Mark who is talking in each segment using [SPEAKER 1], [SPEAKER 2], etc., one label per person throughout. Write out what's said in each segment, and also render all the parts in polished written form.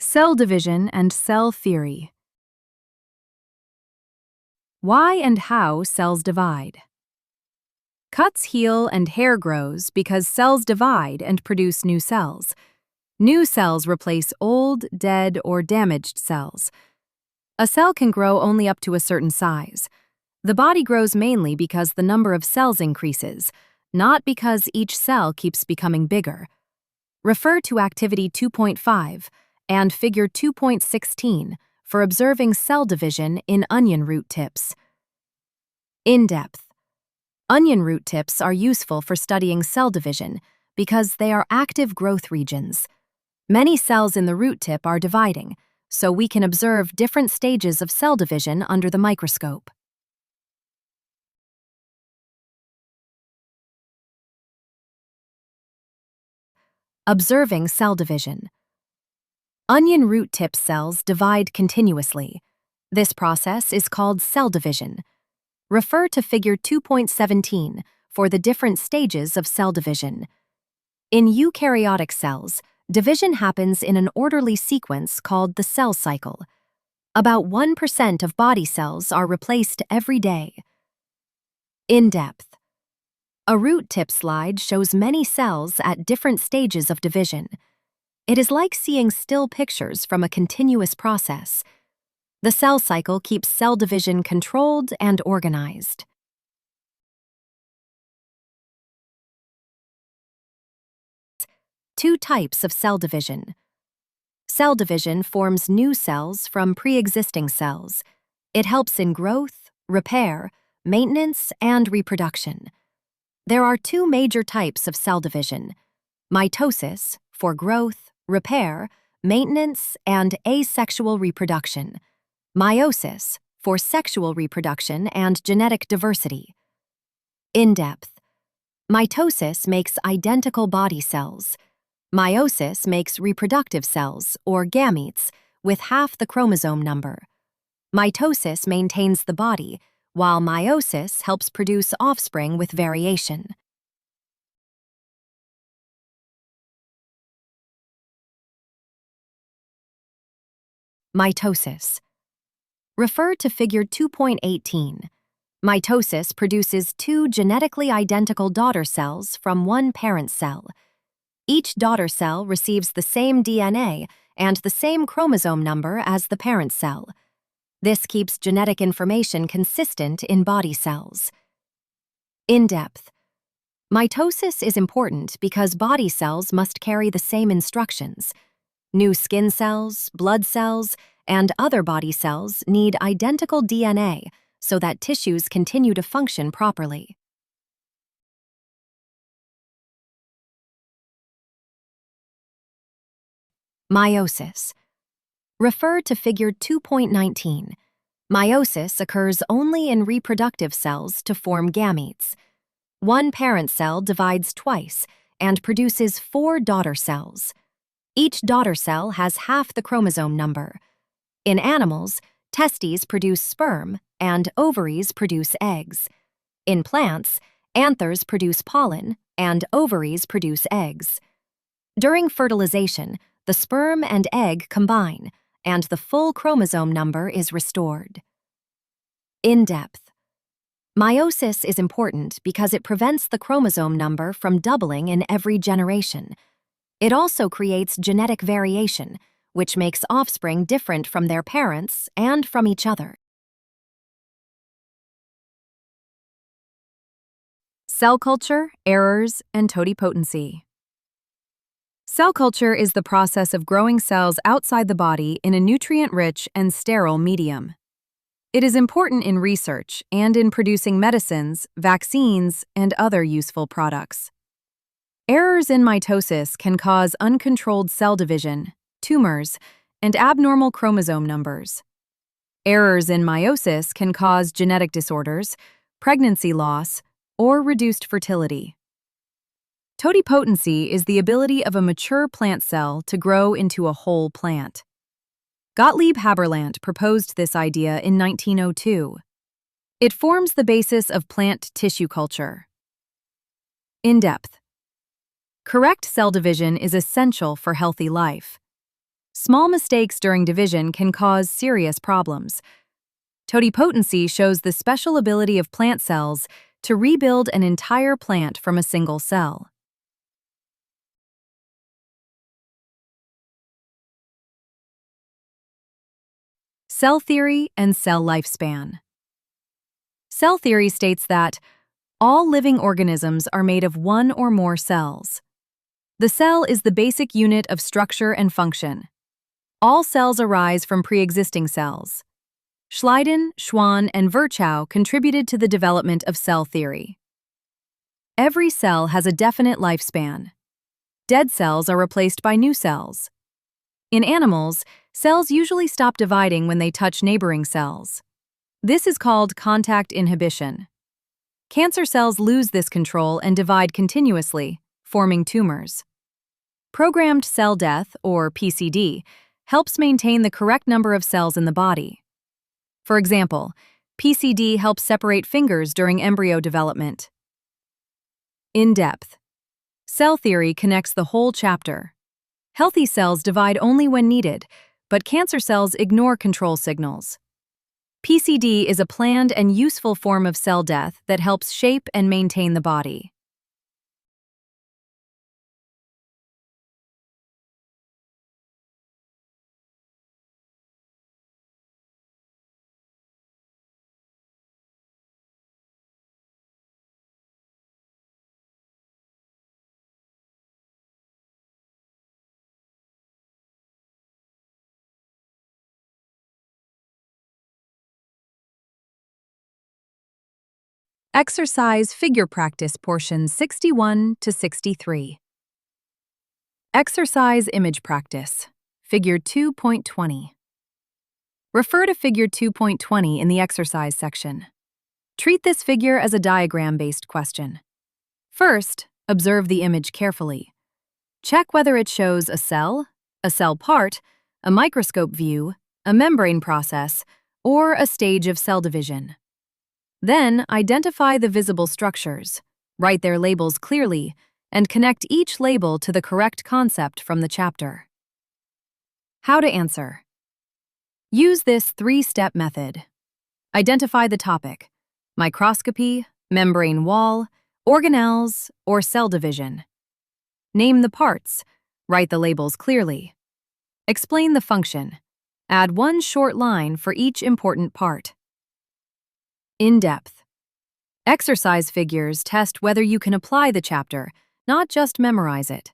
[SPEAKER 1] Cell division and cell theory. Why and how cells divide. Cuts heal and hair grows because cells divide and produce new cells. New cells replace old, dead, or damaged cells. A cell can grow only up to a certain size. The body grows mainly because the number of cells increases, not because each cell keeps becoming bigger. Refer to Activity 2.5 and Figure 2.16 for observing cell division in onion root tips. In-depth. Onion root tips are useful for studying cell division because they are active growth regions. Many cells in the root tip are dividing, so we can observe different stages of cell division under the microscope. Observing cell division. Onion root tip cells divide continuously. This process is called cell division. Refer to Figure 2.17 for the different stages of cell division. In eukaryotic cells, division happens in an orderly sequence called the cell cycle. About 1% of body cells are replaced every day. In-depth. A root tip slide shows many cells at different stages of division. It is like seeing still pictures from a continuous process. The cell cycle keeps cell division controlled and organized. Two types of cell division. Cell division forms new cells from pre-existing cells. It helps in growth, repair, maintenance, and reproduction. There are two major types of cell division: mitosis, for growth, repair, maintenance, and asexual reproduction; meiosis, for sexual reproduction and genetic diversity. In-depth. Mitosis makes identical body cells. Meiosis makes reproductive cells, or gametes, with half the chromosome number. Mitosis maintains the body, while meiosis helps produce offspring with variation. Mitosis. Refer to Figure 2.18. Mitosis produces two genetically identical daughter cells from one parent cell. Each daughter cell receives the same DNA and the same chromosome number as the parent cell. This keeps genetic information consistent in body cells. In-depth. Mitosis is important because body cells must carry the same instructions. New skin cells, blood cells, and other body cells need identical DNA so that tissues continue to function properly. Meiosis. Refer to Figure 2.19. Meiosis occurs only in reproductive cells to form gametes. One parent cell divides twice and produces 4 daughter cells. Each daughter cell has half the chromosome number. In animals, testes produce sperm and ovaries produce eggs. In plants, anthers produce pollen and ovaries produce eggs. During fertilization, the sperm and egg combine, and the full chromosome number is restored. In-depth. Meiosis is important because it prevents the chromosome number from doubling in every generation. It also creates genetic variation, which makes offspring different from their parents and from each other. Cell culture, errors, and totipotency. Cell culture is the process of growing cells outside the body in a nutrient-rich and sterile medium. It is important in research and in producing medicines, vaccines, and other useful products. Errors in mitosis can cause uncontrolled cell division, tumors, and abnormal chromosome numbers. Errors in meiosis can cause genetic disorders, pregnancy loss, or reduced fertility. Totipotency is the ability of a mature plant cell to grow into a whole plant. Gottlieb Haberlandt proposed this idea in 1902. It forms the basis of plant tissue culture. In-depth. Correct cell division is essential for healthy life. Small mistakes during division can cause serious problems. Totipotency shows the special ability of plant cells to rebuild an entire plant from a single cell. Cell theory and cell lifespan. Cell theory states that all living organisms are made of one or more cells. The cell is the basic unit of structure and function. All cells arise from pre-existing cells. Schleiden, Schwann, and Virchow contributed to the development of cell theory. Every cell has a definite lifespan. Dead cells are replaced by new cells. In animals, cells usually stop dividing when they touch neighboring cells. This is called contact inhibition. Cancer cells lose this control and divide continuously, forming tumors. Programmed cell death, or PCD, helps maintain the correct number of cells in the body. For example, PCD helps separate fingers during embryo development. In depth. Cell theory connects the whole chapter. Healthy cells divide only when needed, but cancer cells ignore control signals. PCD is a planned and useful form of cell death that helps shape and maintain the body. Exercise Figure Practice Portion 61 to 63. Exercise Image Practice, Figure 2.20. Refer to Figure 2.20 in the exercise section. Treat this figure as a diagram-based question. First, observe the image carefully. Check whether it shows a cell part, a microscope view, a membrane process, or a stage of cell division. Then, identify the visible structures, write their labels clearly, and connect each label to the correct concept from the chapter. How to answer. Use this three-step method. Identify the topic: microscopy, membrane wall, organelles, or cell division. Name the parts, write the labels clearly. Explain the function. Add one short line for each important part. In depth. Exercise figures test whether you can apply the chapter, not just memorize it.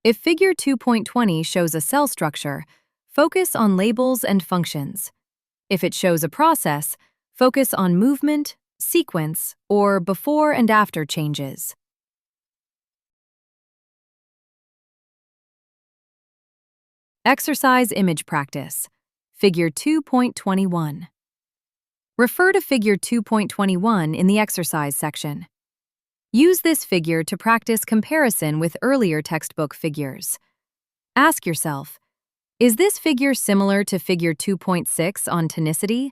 [SPEAKER 1] If Figure 2.20 shows a cell structure, focus on labels and functions. If it shows a process, focus on movement, sequence, or before and after changes. Exercise Image Practice, Figure 2.21. Refer to Figure 2.21 in the exercise section. Use this figure to practice comparison with earlier textbook figures. Ask yourself, is this figure similar to Figure 2.6 on tonicity,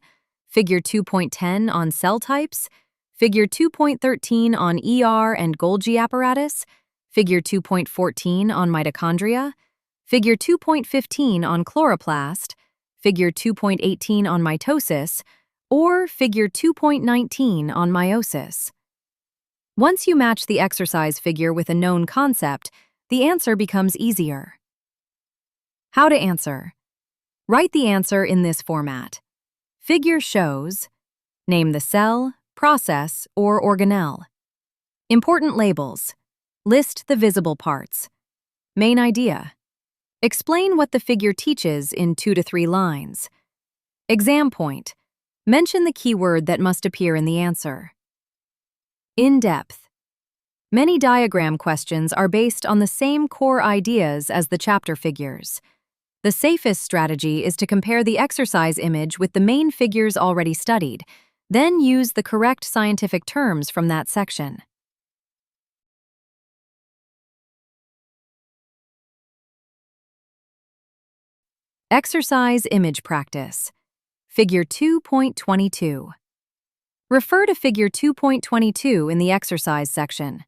[SPEAKER 1] Figure 2.10 on cell types, Figure 2.13 on ER and Golgi apparatus, Figure 2.14 on mitochondria, Figure 2.15 on chloroplast, Figure 2.18 on mitosis, or Figure 2.19 on meiosis? Once you match the exercise figure with a known concept, the answer becomes easier. How to answer. Write the answer in this format. Figure shows, name the cell, process, or organelle. Important labels. List the visible parts. Main idea. Explain what the figure teaches in 2 to 3 lines. Exam point. Mention the keyword that must appear in the answer. In depth. Many diagram questions are based on the same core ideas as the chapter figures. The safest strategy is to compare the exercise image with the main figures already studied, then use the correct scientific terms from that section. Exercise Image Practice, Figure 2.22. Refer to Figure 2.22 in the exercise section.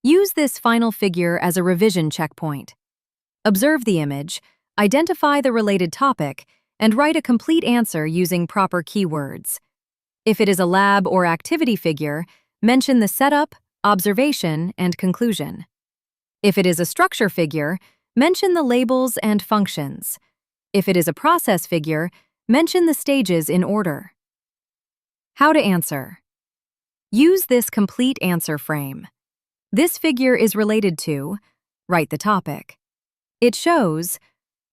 [SPEAKER 1] Use this final figure as a revision checkpoint. Observe the image, Identify the related topic and write a complete answer using proper keywords. If it is a lab or activity figure, mention the setup, observation, and conclusion. If it is a structure figure, mention the labels and functions. If it is a process figure, mention the stages in order. How to answer. Use this complete answer frame. This figure is related to, write the topic. It shows,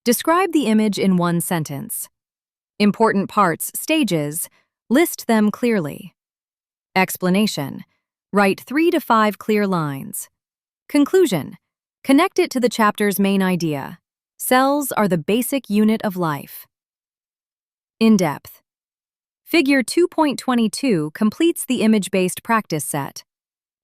[SPEAKER 1] describe the image in one sentence. Important parts, stages, list them clearly. Explanation, write 3 to 5 clear lines. Conclusion, connect it to the chapter's main idea. Cells are the basic unit of life. In-depth. Figure 2.22 completes the image-based practice set.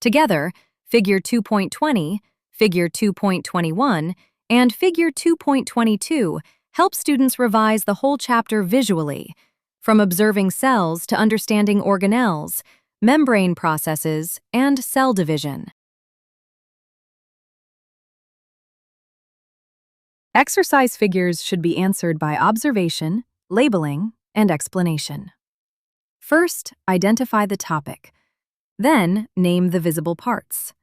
[SPEAKER 1] Together, Figure 2.20, Figure 2.21, and Figure 2.22 help students revise the whole chapter visually, from observing cells to understanding organelles, membrane processes, and cell division. Exercise figures should be answered by observation, labeling, and explanation. First, identify the topic. Then, name the visible parts.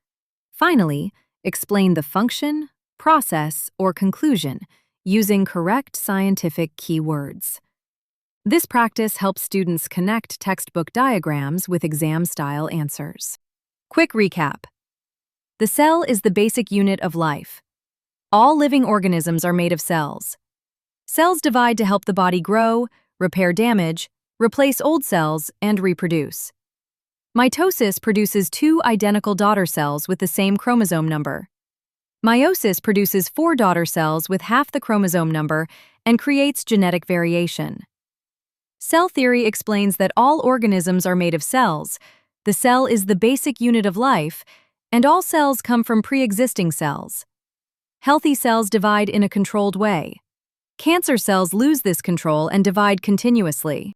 [SPEAKER 1] Finally, explain the function, process, or conclusion using correct scientific keywords. This practice helps students connect textbook diagrams with exam-style answers. Quick recap. The cell is the basic unit of life. All living organisms are made of cells. Cells divide to help the body grow, repair damage, replace old cells, and reproduce. Mitosis produces 2 identical daughter cells with the same chromosome number. Meiosis produces 4 daughter cells with half the chromosome number and creates genetic variation. Cell theory explains that all organisms are made of cells. The cell is the basic unit of life, and all cells come from pre-existing cells. Healthy cells divide in a controlled way. Cancer cells lose this control and divide continuously.